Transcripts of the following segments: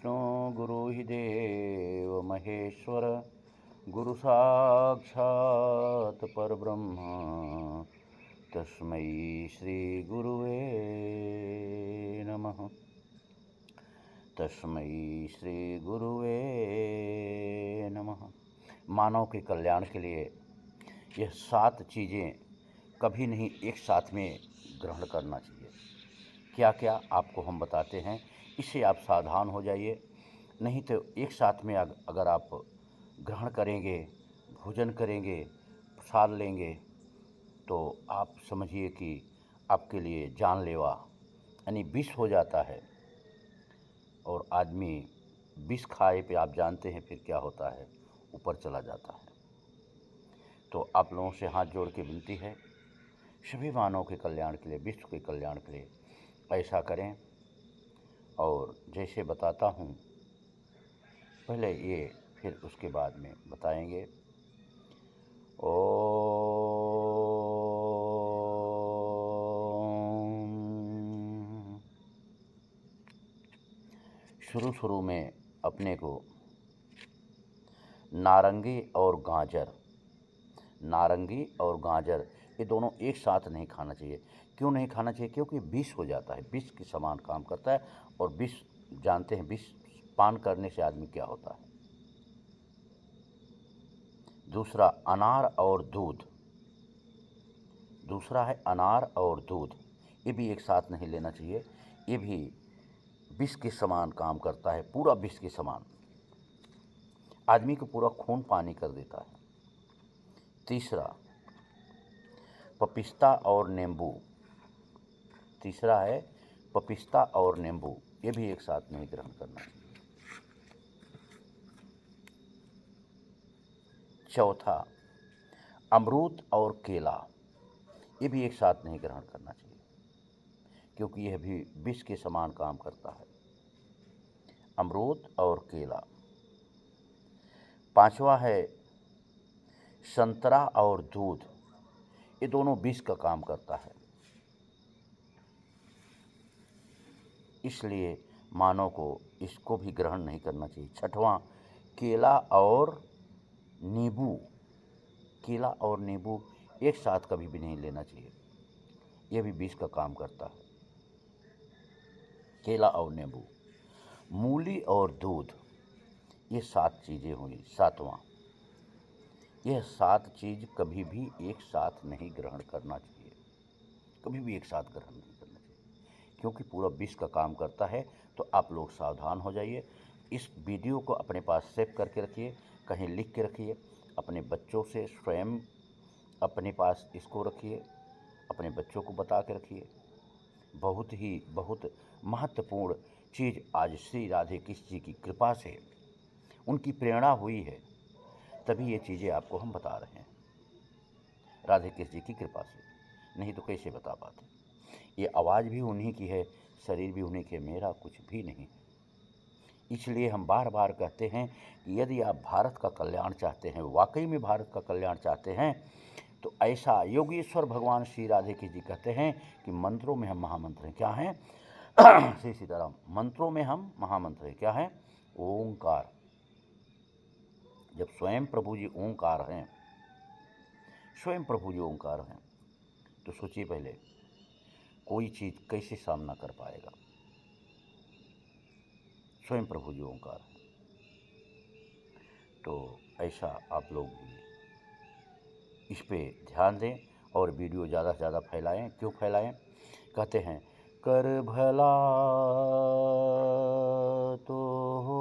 गुरुर्विष्णु गुरु ही देव महेश्वर गुरु साक्षात् परब्रह्म तस्मै श्री गुरुवे नमः। तस्मै श्री गुरुवे नमः। मानव के कल्याण के लिए यह 7 चीज़ें कभी नहीं एक साथ में ग्रहण करना चाहिए। क्या क्या आपको हम बताते हैं, इससे आप सावधान हो जाइए। नहीं तो एक साथ में अगर आप ग्रहण करेंगे, भोजन करेंगे, प्रसाद लेंगे, तो आप समझिए कि आपके लिए जानलेवा यानी विष हो जाता है। और आदमी विष खाए पे आप जानते हैं फिर क्या होता है, ऊपर चला जाता है। तो आप लोगों से हाथ जोड़ के विनती है, सभी मानव के कल्याण के लिए, विश्व के कल्याण के लिए ऐसा करें। और जैसे बताता हूँ, पहले ये फिर उसके बाद में बताएंगे। ओम। शुरू में अपने को नारंगी और गाजर ये दोनों एक साथ नहीं खाना चाहिए। क्यों नहीं खाना चाहिए? क्योंकि विष हो जाता है, विष के समान काम करता है। और विष जानते हैं, विष पान करने से आदमी क्या होता है। दूसरा है अनार और दूध, ये भी एक साथ नहीं लेना चाहिए। ये भी विष के समान काम करता है, पूरा विष के समान, आदमी को पूरा खून पानी कर देता है। तीसरा पपिस्ता और नींबू, ये भी एक साथ नहीं ग्रहण करना चाहिए। चौथा अमरूद और केला, ये भी एक साथ नहीं ग्रहण करना चाहिए, क्योंकि यह भी विष के समान काम करता है, अमरूद और केला। पांचवा है संतरा और दूध, ये दोनों विष का काम करता है, इसलिए मानव को इसको भी ग्रहण नहीं करना चाहिए। छठवां केला और नींबू एक साथ कभी भी नहीं लेना चाहिए, यह भी विष का काम करता है, केला और नींबू। मूली और दूध, ये 7 चीज़ें हुई। सातवां, यह 7 चीज़ कभी भी एक साथ नहीं ग्रहण करना चाहिए, कभी भी एक साथ ग्रहण नहीं करना चाहिए, क्योंकि पूरा विष का काम करता है। तो आप लोग सावधान हो जाइए। इस वीडियो को अपने पास सेव करके रखिए, कहीं लिख के रखिए, अपने बच्चों से स्वयं अपने पास इसको रखिए, अपने बच्चों को बता के रखिए। बहुत महत्वपूर्ण चीज़ आज श्री राधे कृष्ण जी की कृपा से, उनकी प्रेरणा हुई है, तभी ये चीज़ें आपको हम बता रहे हैं, राधे कृष्ण जी की कृपा से, नहीं तो कैसे बता पाते। ये आवाज़ भी उन्हीं की है, शरीर भी उन्हीं के, मेरा कुछ भी नहीं है। इसलिए हम बार बार कहते हैं कि यदि आप भारत का कल्याण चाहते हैं, वाकई में भारत का कल्याण चाहते हैं, तो ऐसा योगेश्वर भगवान श्री राधे कृष्ण जी कहते हैं कि मंत्रों में हम महामंत्र हैं। क्या हैं? श्री सीताराम। मंत्रों में हम महामंत्र हैं। क्या है? ओंकार। जब स्वयं प्रभु जी ओंकार हैं, तो सोचिए पहले कोई चीज़ कैसे सामना कर पाएगा। स्वयं प्रभु जी ओंकार हैं। तो ऐसा आप लोग भी इस पे ध्यान दें और वीडियो ज़्यादा से ज़्यादा फैलाएं। क्यों फैलाएं? कहते हैं कर भला तो हो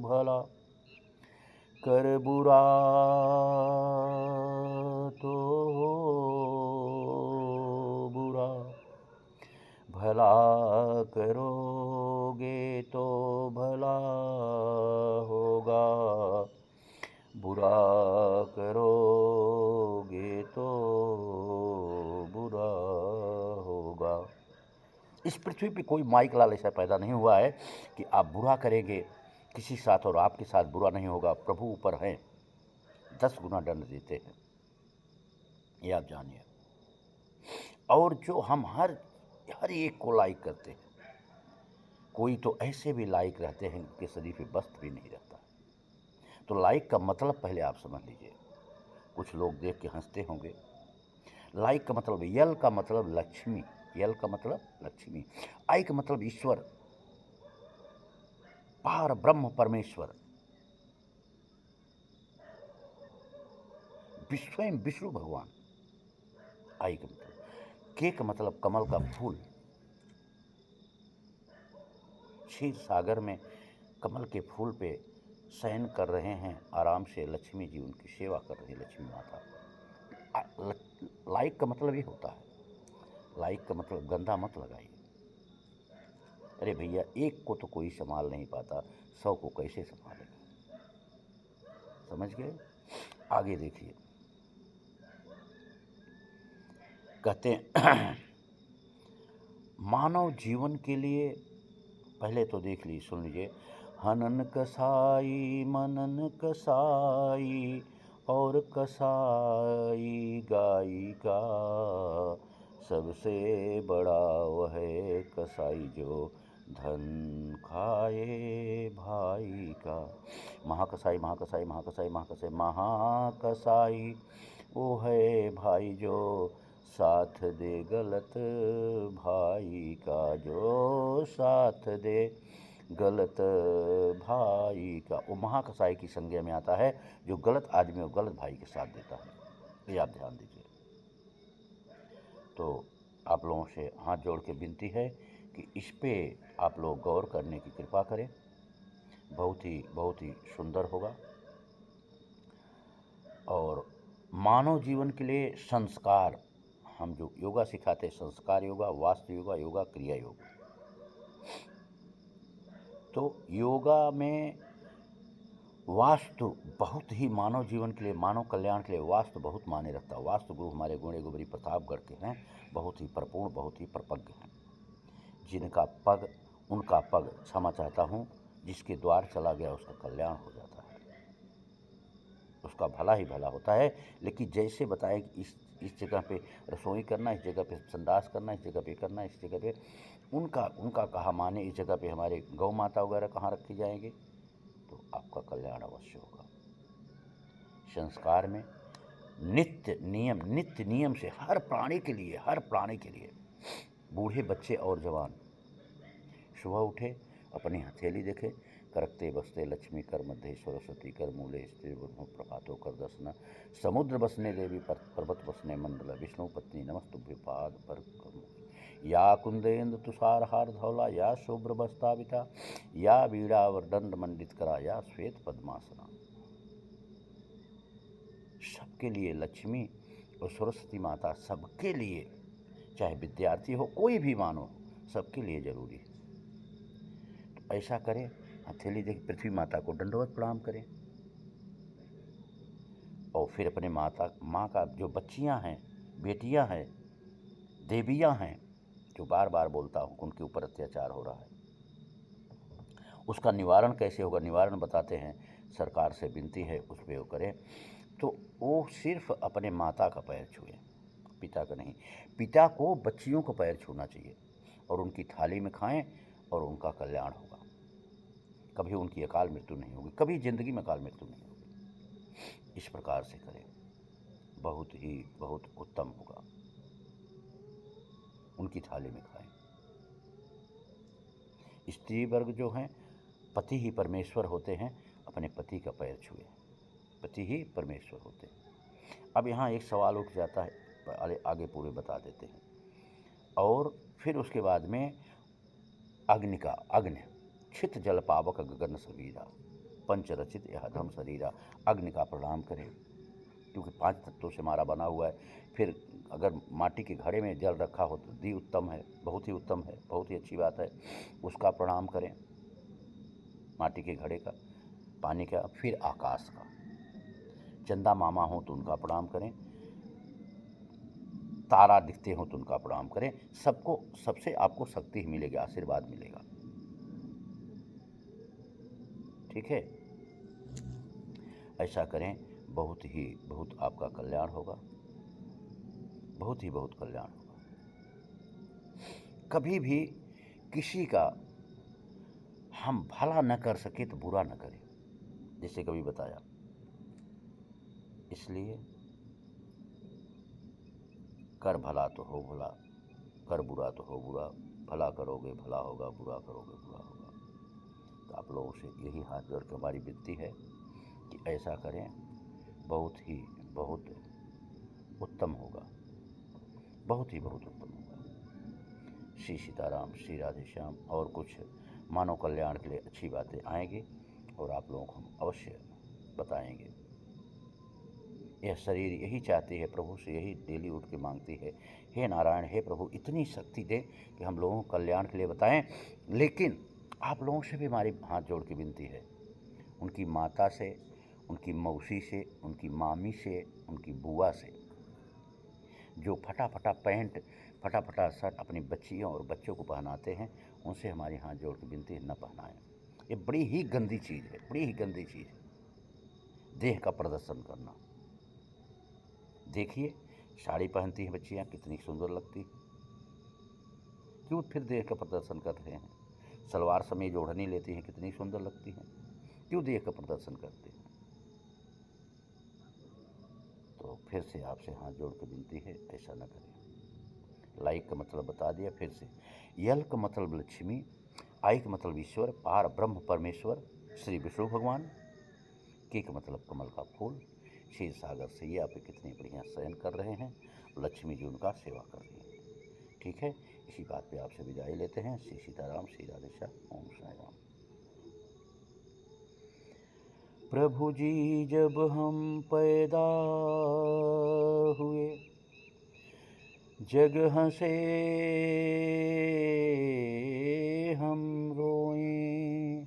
भला, कर बुरा तो हो बुरा, भला करोगे तो भला होगा, बुरा करोगे तो बुरा होगा। इस पृथ्वी पे कोई माइक लाल ऐसा पैदा नहीं हुआ है कि आप बुरा करेंगे किसी साथ और आपके साथ बुरा नहीं होगा। प्रभु ऊपर हैं, 10 गुना दंड देते हैं, ये आप जानिए। और जो हम हर एक को लाइक करते हैं, कोई तो ऐसे भी लायक रहते हैं कि शरीर पे वस्त्र भी नहीं रहता। तो लायक का मतलब पहले आप समझ लीजिए। कुछ लोग देख के हंसते होंगे। लायक का मतलब, यल का मतलब लक्ष्मी, यल का मतलब लक्ष्मी, आई का मतलब ईश्वर, पार ब्रह्म परमेश्वर, स्वयं विष्णु भगवान। आई का मतलब, के का मतलब कमल का फूल। क्षीर सागर में कमल के फूल पे शयन कर रहे हैं आराम से लक्ष्मी जी, उनकी सेवा कर रही है लक्ष्मी माता। लाइक का मतलब ये होता है। लाइक का मतलब गंदा मत लगाइए। अरे भैया, एक को तो कोई संभाल नहीं पाता, 100 को कैसे संभालेगा? समझ गए? आगे देखिए, कहते हैं मानव जीवन के लिए, पहले तो देख लीजिए, सुन लीजिए। हनन कसाई मनन कसाई और कसाई गाई का, सबसे बड़ा वह है कसाई जो धन खाए भाई का। महाकसाई महाकसाई महाकसाई महाकसाई महाकसाई वो है भाई जो साथ दे गलत भाई का, जो साथ दे गलत भाई का। वो महाकसाई की संज्ञा में आता है, जो गलत आदमी और गलत भाई के साथ देता है। ये आप ध्यान दीजिए। तो आप लोगों से हाथ जोड़ के विनती है कि इस पे आप लोग गौर करने की कृपा करें। बहुत ही सुंदर होगा। और मानव जीवन के लिए संस्कार, हम जो योगा सिखाते हैं, संस्कार योगा, वास्तु योगा, योगा क्रिया योग। तो योगा में वास्तु बहुत ही मानव जीवन के लिए, मानव कल्याण के लिए वास्तु बहुत मायने रखता है। वास्तु गुरु हमारे गुणे गोबरी प्रतापगढ़ के हैं, बहुत ही परिपूर्ण, बहुत ही प्रपज्ञ हैं। जिनका पग उनका पग, क्षमा चाहता हूँ, जिसके द्वार चला गया उसका कल्याण हो जाता है, उसका भला ही भला होता है। लेकिन जैसे बताया कि इस जगह पे रसोई करना, इस जगह पे संडास करना, इस जगह पे करना, इस जगह पे उनका कहा माने, इस जगह पे हमारे गौ माता वगैरह कहाँ रखी जाएंगे, तो आपका कल्याण अवश्य होगा। संस्कार में नित्य नियम से हर प्राणी के लिए, बूढ़े बच्चे और जवान, सुबह उठे, अपनी हथेली देखे, करकते बसते लक्ष्मी कर मध्य सरस्वती कर मूले स्त्री ब्रह्म प्रभातो कर दर्शन, समुद्र बसने देवी पर्वत बसने मंडल, विष्णु पत्नी नमस्तुभ्य पाद पर या कुंदेन्द्र तुषार हार धौला, या शुभ्र बस्ताविता, या वीणावर दंड मंडित करा, या श्वेत पद्मासना। सबके लिए लक्ष्मी और सरस्वती माता, सबके लिए, चाहे विद्यार्थी हो, कोई भी मानो, सबके लिए जरूरी है। तो ऐसा करें, हथेली देख पृथ्वी माता को दंडवत प्रणाम करें। और फिर अपने माँ का जो बच्चियां हैं, बेटियां हैं, देवियां हैं, जो बार बार बोलता हूँ उनके ऊपर अत्याचार हो रहा है, उसका निवारण कैसे होगा, निवारण बताते हैं। सरकार से विनती है उस पर वो करें। तो वो सिर्फ अपने माता का पैर छुए, पिता का नहीं। पिता को बच्चियों को पैर छूना चाहिए और उनकी थाली में खाएं, और उनका कल्याण होगा। कभी उनकी अकाल मृत्यु नहीं होगी, कभी जिंदगी में अकाल मृत्यु नहीं होगी। इस प्रकार से करें, बहुत उत्तम होगा। उनकी थाली में खाएं। स्त्री वर्ग जो हैं, पति ही परमेश्वर होते हैं, अपने पति का पैर छुए, पति ही परमेश्वर होते हैं। अब यहाँ एक सवाल उठ जाता है, आगे पूरे बता देते हैं। और फिर उसके बाद में अग्नि छित जल पावक गगन सबीरा, पंच रचित यह धम शरीरा। अग्नि का प्रणाम करें, क्योंकि 5 तत्वों से हमारा बना हुआ है। फिर अगर माटी के घड़े में जल रखा हो तो दी उत्तम है, बहुत ही उत्तम है, बहुत ही अच्छी बात है, उसका प्रणाम करें, माटी के घड़े का, पानी का। फिर आकाश का, चंदा मामा हो तो उनका प्रणाम करें, तारा दिखते हो तो उनका प्रणाम करें। सबसे आपको शक्ति ही मिलेगी, आशीर्वाद मिलेगा। ठीक है, ऐसा करें, बहुत आपका कल्याण होगा, बहुत कल्याण होगा। कभी भी किसी का हम भला न कर सके तो बुरा न करें, जैसे कभी बताया। इसलिए कर भला तो हो भला, कर बुरा तो हो बुरा, भला करोगे भला होगा, बुरा करोगे बुरा होगा। तो आप लोगों से यही हाथ जोड़ के हमारी विनती है कि ऐसा करें, बहुत उत्तम होगा, बहुत उत्तम होगा। श्री सीताराम, श्री राधे श्याम। और कुछ मानव कल्याण के लिए अच्छी बातें आएंगी और आप लोगों को हम अवश्य बताएंगे। यह शरीर यही चाहती है, प्रभु से यही डेली उठ के मांगती है, हे नारायण, हे प्रभु इतनी शक्ति दे कि हम लोगों को कल्याण के लिए बताएं। लेकिन आप लोगों से भी हमारी हाथ जोड़ के विनती है, उनकी माता से, उनकी मौसी से, उनकी मामी से, उनकी बुआ से जो फटा पैंट, फटा शर्ट अपनी बच्चियों और बच्चों को पहनाते हैं, उनसे हमारी हाथ जोड़ के विनती है, न पहनाएं। ये बड़ी ही गंदी चीज़ है, बड़ी ही गंदी चीज़ है, देह का प्रदर्शन करना। देखिए साड़ी पहनती हैं बच्चियाँ, कितनी सुंदर लगती, क्यों फिर देह का प्रदर्शन कर रहे हैं। सलवार समीज ओढ़नी लेती हैं, कितनी सुंदर लगती हैं, क्यों देह का प्रदर्शन करते हैं। तो फिर से आपसे हाथ जोड़ के विनती है, ऐसा न करें। लाइक का मतलब बता दिया फिर से। यल का मतलब लक्ष्मी, आई का मतलब ईश्वर, पार ब्रह्म परमेश्वर श्री विष्णु भगवान, के का मतलब कमल का फूल, क्षीर सागर से ये आप कितने बढ़िया शयन कर रहे हैं, लक्ष्मी जी उनका सेवा कर रही हैं। ठीक है, इसी बात पे आपसे विदाई लेते हैं। श्री सीताराम, श्री राधे श्याम, ओम साई राम। प्रभु जी जब हम पैदा हुए, जग हंसे हम रोए,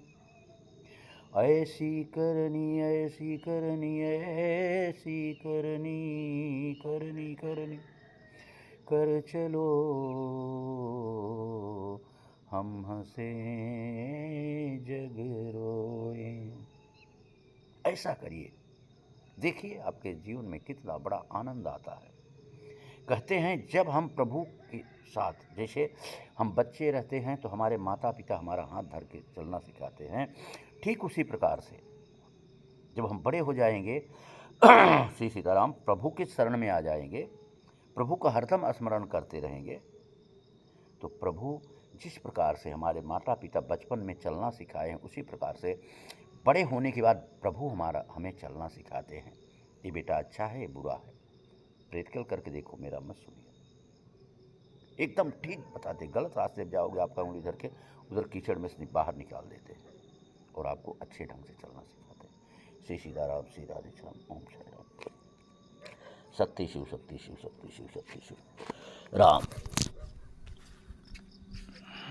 ऐसी करनी ऐसी करनी ऐसी करनी, करनी करनी कर चलो हम हंसे जग रोए। ऐसा करिए, देखिए आपके जीवन में कितना बड़ा आनंद आता है। कहते हैं जब हम प्रभु के साथ, जैसे हम बच्चे रहते हैं तो हमारे माता पिता हमारा हाथ धर के चलना सिखाते हैं, ठीक उसी प्रकार से जब हम बड़े हो जाएंगे श्री सीताराम, प्रभु के शरण में आ जाएंगे, प्रभु का हरदम स्मरण करते रहेंगे, तो प्रभु जिस प्रकार से हमारे माता पिता बचपन में चलना सिखाए हैं, उसी प्रकार से बड़े होने के बाद प्रभु हमें चलना सिखाते हैं। ये बेटा अच्छा है, ये बुरा है, प्रैक्टिकल करके देखो, मेरा मत सुनिए, एकदम ठीक बताते। गलत रास्ते पे जाओगे, आपका उंगली धर के उधर कीचड़ में से बाहर निकाल देते हैं और आपको अच्छे ढंग से चलना सिखाते हैं। श्री सीताराम, श्री राधे श्याम, ओम साई राम। शक्ति शिव, शक्ति शिव, शक्ति शिव, शक्ति शिव, राम।